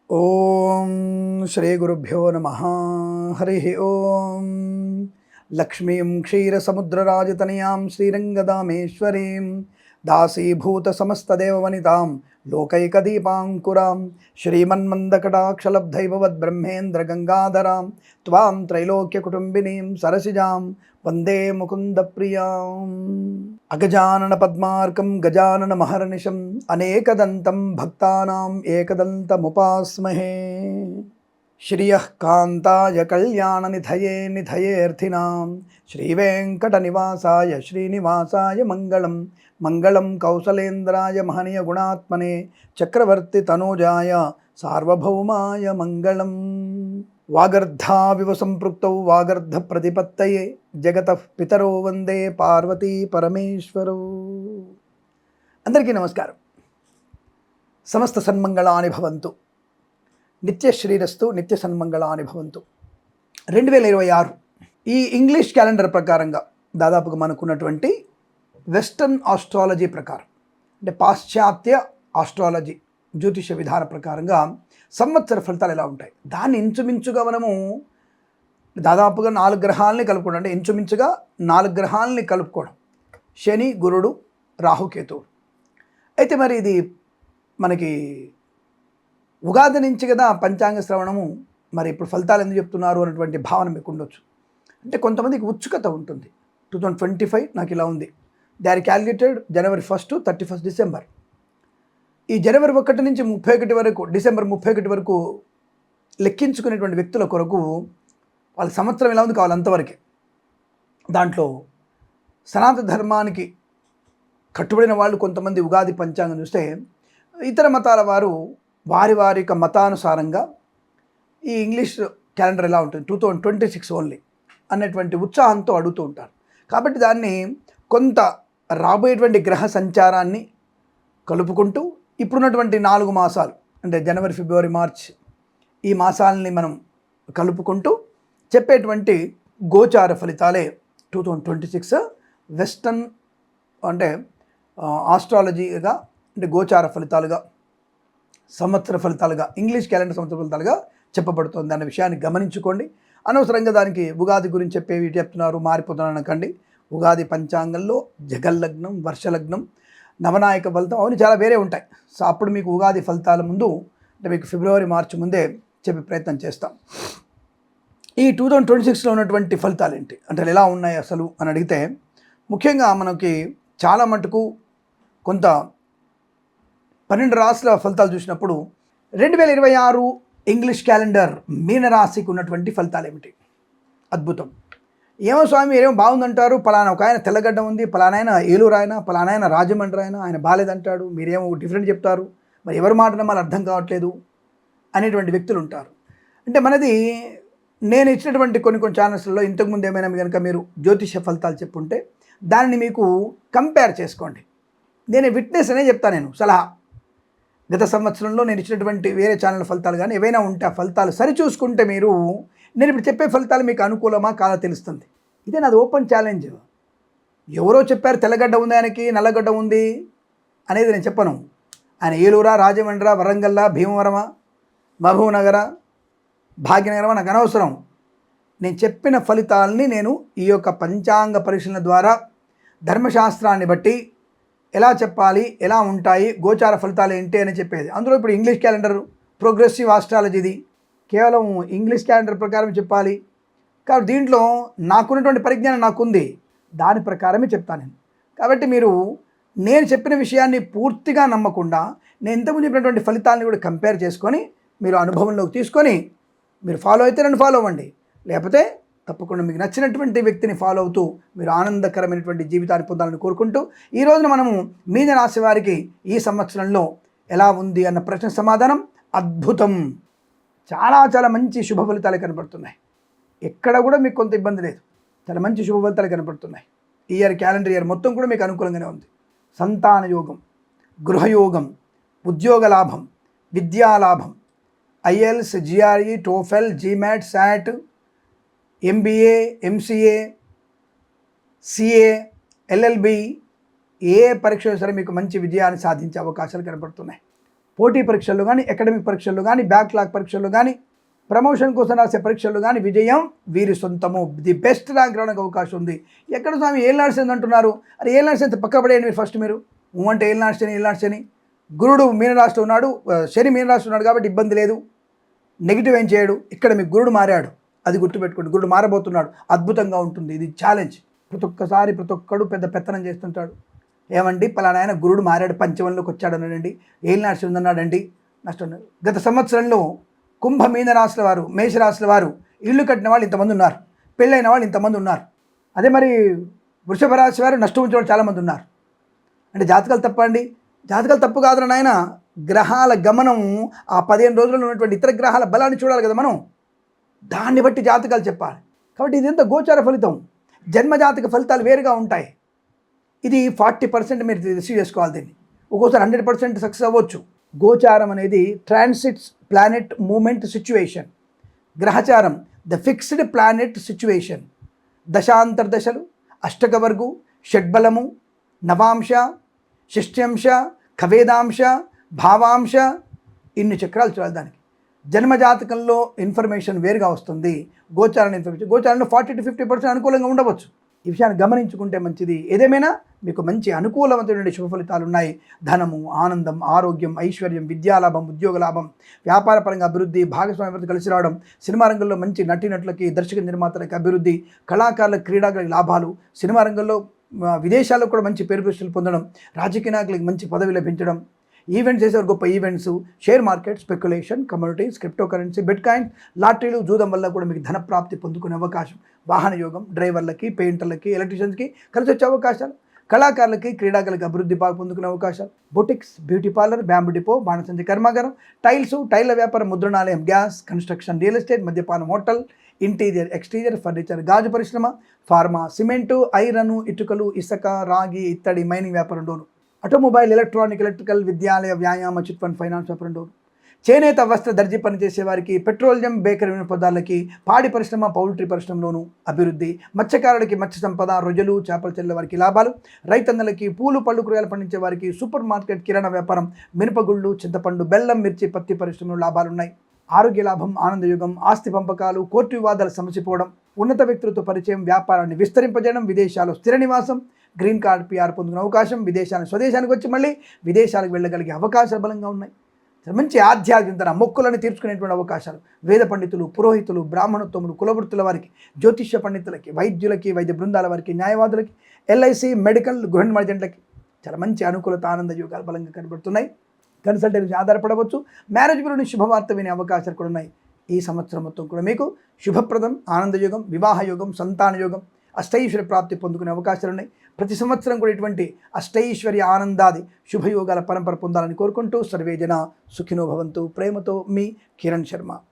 ఓం శ్రీ గురుభ్యో నమః. హరి ఓం. లక్ష్మీం క్షీరసముద్రరాజతనయాం శ్రీరంగదామేశ్వరీం దాసీభూత సమస్తదేవవనితాం లోకైకదీపాంకురాం శ్రీమన్మందకటాక్షలబ్ధైవవద్బ్రహ్మేంద్రగంగాధరాం త్వాం త్రైలోక్యకుటుంబినీం సరసిజాం వందే ముకుందప్రియాం. అగజానన పద్మార్కం గజానన మహర్నిశం అనేకదంతం భక్తానాం ఏకదంతముపాస్మహే. శ్రియః కాంతాయ కళ్యాణ నిధయే నిధయేర్థినాం శ్రీవేంకటనివాసాయ శ్రీనివాసాయ మంగళం. మంగళం కౌసలేంద్రాయ మహనీయ గుణాత్మనే చక్రవర్తి తనూజాయ సార్వభౌమాయ మంగళం. వాగర్ధావివ సంపృక్తౌ వాగర్ధ ప్రతిపత్తయే జగతః పితరో వందే పార్వతీ పరమేశ్వరౌ. అందరికీ నమస్కారం. సమస్త సన్మంగళాని భవంతు. నిత్యశ్రీరస్తు నిత్య సన్మంగళాని భవంతు. 2026 ఈ ఇంగ్లీష్ క్యాలెండర్ ప్రకారంగా దాదాపుగా మనకున్నటువంటి వెస్టర్న్ ఆస్ట్రాలజీ ప్రకారం, అంటే పాశ్చాత్య ఆస్ట్రాలజీ జ్యోతిష విధాన ప్రకారంగా సంవత్సర ఫలితాలు ఎలా ఉంటాయి, దాన్ని ఇంచుమించుగా మనము దాదాపుగా 4 గ్రహాలని కలుపుకోవడం, అంటే ఇంచుమించుగా 4 గ్రహాలని కలుపుకోవడం, శని, గురుడు, రాహుకేతువుడు. అయితే మరి ఇది మనకి ఉగాది నుంచి కదా పంచాంగ శ్రవణము, మరి ఇప్పుడు ఫలితాలు ఎందుకు చెప్తున్నారు అన్నటువంటి భావన మీకు ఉండొచ్చు. అంటే కొంతమందికి ఉత్సుకత ఉంటుంది. 2025 నాకు ఇలా ఉంది, they are calculated January 1 to 31 December. ఈ January 1 నుంచి 31 వరకు, డిసెంబర్ 31 వరకు లెక్కించుకునేటువంటి వ్యక్తుల కొరకు వాళ్ళ సంవత్సరం ఎలా ఉంది కావాలి అంతవరకే. దాంట్లో సనాతన ధర్మానికి కట్టుబడిన వాళ్ళు కొంతమంది ఉగాది పంచాంగం చూస్తే, ఇతర మతాల వారు వారి వారి యొక్క మతానుసారంగా ఈ ఇంగ్లీష్ క్యాలెండర్ ఎలా ఉంటుంది 2026 ఓన్లీ అనేటువంటి ఉత్సాహంతో అడుగుతూ ఉంటారు. కాబట్టి దాన్ని కొంత రాబోయేటువంటి గ్రహ సంచారాన్ని కలుపుకుంటూ ఇప్పుడున్నటువంటి 4 మాసాలు, అంటే జనవరి, ఫిబ్రవరి, మార్చ్, ఈ మాసాలని మనం కలుపుకుంటూ చెప్పేటువంటి గోచార ఫలితాలే 2026 వెస్టర్న్, అంటే ఆస్ట్రాలజీగా, అంటే గోచార ఫలితాలుగా, సంవత్సర ఫలితాలుగా, ఇంగ్లీష్ క్యాలెండర్ సంవత్సర ఫలితాలుగా చెప్పబడుతుంది అన్న విషయాన్ని గమనించుకోండి. అనవసరంగా దానికి ఉగాది గురించి చెప్పేవి చెప్తున్నారు మారిపోతున్నారు అనకండి. ఉగాది పంచాంగంలో జగల్లగ్నం, వర్షలగ్నం, నవనాయక ఫలితం అవన్నీ చాలా వేరే ఉంటాయి. సో అప్పుడు మీకు ఉగాది ఫలితాల ముందు, అంటే మీకు ఫిబ్రవరి, మార్చి ముందే చెప్పే ప్రయత్నం చేస్తాం. ఈ 2026లో ఉన్నటువంటి ఫలితాలు ఏంటి, అంటే ఎలా ఉన్నాయి అసలు అని అడిగితే, ముఖ్యంగా మనకి చాలా మటుకు కొంత 12 రాశుల ఫలితాలు చూసినప్పుడు 2026 ఇంగ్లీష్ క్యాలెండర్ మీనరాశికి ఉన్నటువంటి ఫలితాలు ఏమిటి? అద్భుతం. ఏమో స్వామి ఏమో బాగుందంటారు, పలానా ఒక ఆయన తెల్లగడ్డ ఉంది, పలానా ఆయన ఏలూరు ఆయన, పలానా ఆయన రాజమండ్రి ఆయన బాలేదంటాడు, మీరేమో డిఫరెంట్ చెప్తారు, మరి ఎవరి మాట నమ్మాలి అర్థం కావట్లేదు అనేటువంటి వ్యక్తులు ఉంటారు. అంటే మనది, నేను ఇచ్చినటువంటి కొన్ని ఛానల్స్లో ఇంతకుముందు ఏమైనా కనుక మీరు జ్యోతిష ఫలితాలు చెప్పుంటే దానిని మీకు కంపేర్ చేసుకోండి. నేను విట్నెస్ అనే చెప్తాను, నేను సలహా. గత సంవత్సరంలో నేను ఇచ్చినటువంటి వేరే ఛానల్ ఫలితాలు కానీ ఏవైనా ఉంటే ఆ ఫలితాలు సరిచూసుకుంటే మీరు, నేను ఇప్పుడు చెప్పే ఫలితాలు మీకు అనుకూలమా కాదా తెలుస్తుంది. ఇదే నాది ఓపెన్ ఛాలెంజ్. ఎవరో చెప్పారు తెల్లగడ్డ ఉంది ఆయనకి, నల్లగడ్డ ఉంది అనేది నేను చెప్పను. ఆయన ఏలూరా, రాజమండ్రి, వరంగల్లా, భీమవరమా, మహబూబ్నగర, భాగ్యనగరమా నాకు అనవసరం. నేను చెప్పిన ఫలితాలని నేను ఈ యొక్క పంచాంగ పరిశీలన ద్వారా ధర్మశాస్త్రాన్ని బట్టి ఎలా చెప్పాలి, ఎలా ఉంటాయి, గోచార ఫలితాలు ఏంటి అని చెప్పేది. అందులో ఇప్పుడు ఇంగ్లీష్ క్యాలెండర్ ప్రోగ్రెసివ్ ఆస్ట్రాలజీది, కేవలం ఇంగ్లీష్ క్యాలెండర్ ప్రకారం చెప్పాలి. కాబట్టి దీంట్లో నాకున్నటువంటి పరిజ్ఞానం నాకుంది, దాని ప్రకారమే చెప్తాను నేను. కాబట్టి మీరు నేను చెప్పిన విషయాన్ని పూర్తిగా నమ్మకుండా, నేను ఇంతకుముందు చెప్పినటువంటి ఫలితాలను కూడా కంపేర్ చేసుకొని మీరు అనుభవంలోకి తీసుకొని మీరు ఫాలో అయితే నన్ను ఫాలో అవ్వండి, లేకపోతే తప్పకుండా మీకు నచ్చినటువంటి వ్యక్తిని ఫాలో అవుతూ మీరు ఆనందకరమైనటువంటి జీవితాన్ని పొందాలని కోరుకుంటూ, ఈ రోజున మనము మీన రాశి వారికి ఈ సంవత్సరంలో ఎలా ఉంది అన్న ప్రశ్న సమాధానం అద్భుతం. చాలా చాలా మంచి శుభ ఫలితాలు కనపడుతున్నాయి. ఎక్కడ కూడా మీకు కొంత ఇబ్బంది లేదు, చాలా మంచి శుభ ఫలితాలు కనపడుతున్నాయి. ఈ క్యాలెండర్ ఇయర్ మొత్తం కూడా మీకు అనుకూలంగానే ఉంది. సంతాన యోగం, గృహయోగం, ఉద్యోగ లాభం, విద్యాలాభం, IELTS, GRE, TOEFL, GMAT, SAT, MBA, MCA, CA, LLB, ఏ పరీక్ష సరే మీకు మంచి విజయాన్ని సాధించే అవకాశాలు కనపడుతున్నాయి. పోటీ పరీక్షల్లో కానీ, అకాడమిక్ పరీక్షల్లో కానీ, బ్యాక్లాగ్ పరీక్షల్లో కానీ, ప్రమోషన్ కోసం రాసే పరీక్షల్లో కానీ విజయం వీరి సొంతము. ది బెస్ట్ ర్యాంక్ రావడానికి అవకాశం ఉంది. ఎక్కడ స్వామి ఏలినాటి శని అంటున్నారు? అరే ఏలినాటి శని పక్క పడేయండి మీరు ఫస్ట్. మీరు అంటే ఏలినాటి శని గురుడు మీనరాశిలో ఉన్నాడు, శని మీనరాశిలో ఉన్నాడు కాబట్టి ఇబ్బంది లేదు, నెగిటివ్ ఏం చేయడు. ఇక్కడ మీకు గురుడు మారాడు, అది గుర్తుపెట్టుకోండి. గురుడు మారబోతున్నాడు, అద్భుతంగా ఉంటుంది. ఇది ఛాలెంజ్. ప్రతి ఒక్కడు పెద్ద పెత్తనం చేస్తుంటాడు. ఏమండి పలానా ఆయన గురుడు మారాడు, పంచమంలోకి వచ్చాడు అన్నాడండి, ఏలినాటి శని ఉందన్నాడండి, నష్టం. గత సంవత్సరంలో కుంభ మీన రాశుల వారు, మేషరాశుల వారు ఇల్లు కట్టిన వాళ్ళు ఇంతమంది ఉన్నారు, పెళ్ళైన వాళ్ళు ఇంతమంది ఉన్నారు. అదే మరి వృషభ రాశి వారు నష్టం ఉంచిన వాళ్ళు చాలామంది ఉన్నారు. అంటే జాతకాలు తప్ప అండి? జాతకాలు తప్పు కాదు నాయన. గ్రహాల గమనం, ఆ 15 రోజుల్లో ఉన్నటువంటి ఇతర గ్రహాల బలాన్ని చూడాలి కదా మనం, దాన్ని బట్టి జాతకాలు చెప్పాలి. కాబట్టి ఇదంతా గోచార ఫలితం. జన్మజాతక ఫలితాలు వేరుగా ఉంటాయి. ఇది 40% మీరు రిసీవ్ చేసుకోవాలి. దీన్ని ఒక్కోసారి 100% సక్సెస్ అవ్వచ్చు. గోచారం అనేది ట్రాన్సిట్స్, ప్లానెట్ మూమెంట్ సిచ్యువేషన్. గ్రహచారం ద ఫిక్స్డ్ ప్లానెట్ సిచ్యువేషన్. దశాంతర్దశలు, అష్టకవర్గు, షడ్బలము, నవాంశ, షష్ట్యంశ, ఖవేదాంశ, భావాంశ, ఇన్ని చక్రాలు చూడాలి. దానికి జన్మజాతకంలో ఇన్ఫర్మేషన్ వేరుగా వస్తుంది. గోచారాన్ని ఇన్ఫర్మేషన్, గోచారంలో 40 to 50% అనుకూలంగా ఉండవచ్చు. ఈ విషయాన్ని గమనించుకుంటే మంచిది. ఏదేమైనా మీకు మంచి అనుకూలవంతమైన శుభ ఫలితాలు ఉన్నాయి. ధనము, ఆనందం, ఆరోగ్యం, ఐశ్వర్యం, విద్యాలాభం, ఉద్యోగ లాభం, వ్యాపారపరంగా అభివృద్ధి, భాగస్వామ్యంతో కలిసి రావడం, సినిమా రంగంలో మంచి నటీనటులకి, దర్శక నిర్మాతలకి అభివృద్ధి, కళాకారులకు, క్రీడాకారులకు లాభాలు, సినిమా రంగంలో విదేశాల్లో కూడా మంచి పేరు ప్రతిష్టలు పొందడం, రాజకీయ నాయకులకు మంచి పదవి లభించడం, ఈవెంట్స్ చేసేవారు గొప్ప events, share market, speculation, communities, crypto currency, bitcoins, లాటరీలు, జూదం వల్ల కూడా మీకు ధన ప్రాప్తి పొందుకునే అవకాశం. వాహన యోగం, డ్రైవర్లకి, పెయింటర్లకి, ఎలక్ట్రీషియన్స్కి కలిసి వచ్చే అవకాశాలు, కళాకారులకి, క్రీడాకారులకి అభివృద్ధి బాగా పొందుకునే అవకాశాలు. Boutiques, beauty parlour, bamboo depot, బాణసంచి కర్మాగారం, టైల్స్, టైల్ల వ్యాపారం, ముద్రణాలయం, గ్యాస్, కన్స్ట్రక్షన్, రియల్ ఎస్టేట్, మద్యపానం, హోటల్, ఇంటీరియర్, ఎక్స్టీరియర్, ఫర్నిచర్, గాజు పరిశ్రమ, ఫార్మా, సిమెంటు, ఐరన్, ఇటుకలు, ఇసుక, రాగి, ఇత్తడి, మైనింగ్ వ్యాపారం డోరు, ఆటోమొబైల్, ఎలక్ట్రానిక్, ఎలక్ట్రికల్, విద్యాలయ, వ్యాయామ, చిట్ ఫండ్, ఫైనాన్స్ వ్యాపారం డోరు, చేనేత, వస్త్ర, దర్జీ పనిచేసే వారికి, పెట్రోలియం, బేకరీ వినియోగదారులకి, పాడి పరిశ్రమ, పౌల్ట్రీ పరిశ్రమలోను అభివృద్ధి, మత్స్యకారులకి మత్స్య సంపద, రొయ్యలు, చేపలు చెల్లె వారికి లాభాలు, రైతన్నలకి, పూలు, పళ్ళు, కూరగాయలు పండించే వారికి, సూపర్ మార్కెట్, కిరాణా వ్యాపారం, మినపగుళ్ళు, చింతపండు, బెల్లం, మిర్చి, పత్తి పరిశ్రమలో లాభాలున్నాయి. ఆరోగ్య లాభం, ఆనందయుగం, ఆస్తి పంపకాలు, కోర్టు వివాదాలు సమసిపోవడం, ఉన్నత వ్యక్తులతో పరిచయం, వ్యాపారాన్ని విస్తరింపజేయడం, విదేశాల్లో స్థిర నివాసం, గ్రీన్ కార్డ్, PR పొందుకునే అవకాశం, విదేశాలను స్వదేశానికి వచ్చి మళ్ళీ విదేశాలకు వెళ్ళగలిగే అవకాశాలు బలంగా ఉన్నాయి. మంచి ఆధ్యాత్మికత, మొక్కులను తీర్చుకునేటువంటి అవకాశాలు. వేద పండితులు, పురోహితులు, బ్రాహ్మణోత్తములు, కులవృత్తుల వారికి, జ్యోతిష్య పండితులకి, వైద్యులకి, వైద్య బృందాల వారికి, న్యాయవాదులకి, LIC, మెడికల్, గృహ మార్జెంట్లకి చాలా మంచి అనుకూలత, ఆనంద యోగాలు బలంగా కనబడుతున్నాయి. కన్సల్టెన్సీ ఆధారపడవచ్చు. మ్యారేజ్ గురించి శుభవార్త వినే అవకాశాలు కూడా ఉన్నాయి. ఈ సంవత్సరం మొత్తం కూడా మీకు శుభప్రదం, ఆనందయోగం, వివాహ యోగం, సంతాన యోగం, అష్టైశ్వర్య ప్రాప్తి పొందుకునే అవకాశాలు ఉన్నాయి. ప్రతి సంవత్సరం కూడా ఇటువంటి అష్టైశ్వర్య, ఆనందాది శుభయోగాల పరంపర పొందాలని కోరుకుంటూ సర్వేజన సుఖినో భవంతు. ప్రేమతో మీ కిరణ్ శర్మ.